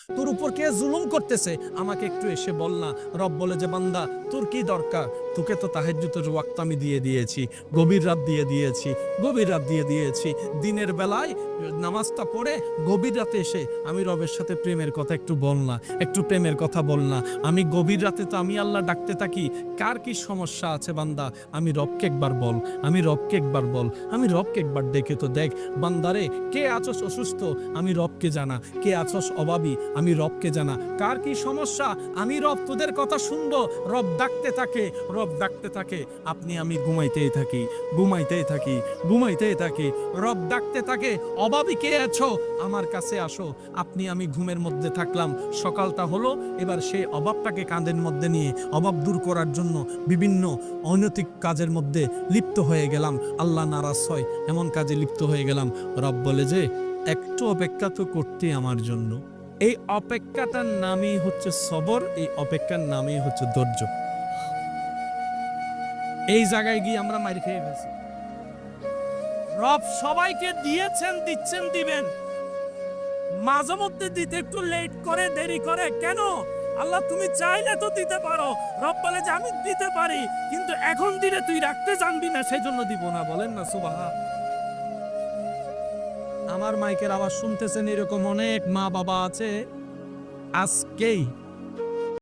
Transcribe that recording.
তোর উপর কে জুলুম করতেছে, আমাকে একটু এসে বল না। রব বলে যে বান্দা তোর কি দরকার, তোকে তো তাহাজ্জুদের ওয়াক্ত আমি দিয়ে দিয়েছি, গভীর রাত দিয়ে দিয়েছি, গভীর রাত দিয়ে দিয়েছি। দিনের বেলায় নামাজটা পড়ে গভীর রাতে এসে আমি রবের সাথে প্রেমের কথা একটু বল না, একটু প্রেমের কথা বল না। আমি গভীর রাতে তো আমি আল্লাহ ডাকতে থাকি, কার কি সমস্যা আছে বান্দা, আমি রবকে একবার বল, আমি রবকে একবার বল, আমি রবকে একবার ডেকে তো দেখ। বান্দারে কে আছস অসুস্থ, আমি রবকে জানা, কে আছস অভাবী, আমি রবকে জানা, কার কি সমস্যা, আমি রব তোদের কথা শুনবো। রব ডাকতে থাকে, রব ডাকতে থাকে, আপনি আমি ঘুমাইতেই থাকি, ঘুমাইতেই থাকি, ঘুমাইতেই থাকি। রব ডাকতে থাকে, অভাবী কে আছো আমার কাছে আসো। আপনি আমি ঘুমের মধ্যে থাকলাম, সকালটা হলো, এবার সেই অভাবটাকে কাঁধের মধ্যে নিয়ে অভাব দূর করার জন্য বিভিন্ন অনৈতিক কাজের মধ্যে লিপ্ত হয়ে গেলাম, আল্লাহ নারাজ হয় এমন কাজে লিপ্ত হয়ে গেলাম। রব বলে যে একটু অপেক্ষা তো করতে আমার জন্য। এই অপেক্ষাটার নামই হচ্ছে সবর, এই অপেক্ষার নামই হচ্ছে ধৈর্য। এই জায়গায় গিয়ে আমরা মার খেয়ে গেছি। রব সবাইকে দিয়েছেন, দিচ্ছেন, দিবেন, মাঝে মধ্যে দিতে একটু লেট করে, দেরি করে কেন? আল্লাহ তুমি চাইলে তো দিতে পারো। রব বলে যে আমি দিতে পারি, কিন্তু এখন দিলে তুই রাখতে জানবি না, সেই জন্য দিব না। বলেন না সুবহান। আমার মাইকের আওয়াজ শুনতেছেন, এরকম অনেক মা বাবা আছে আজকেই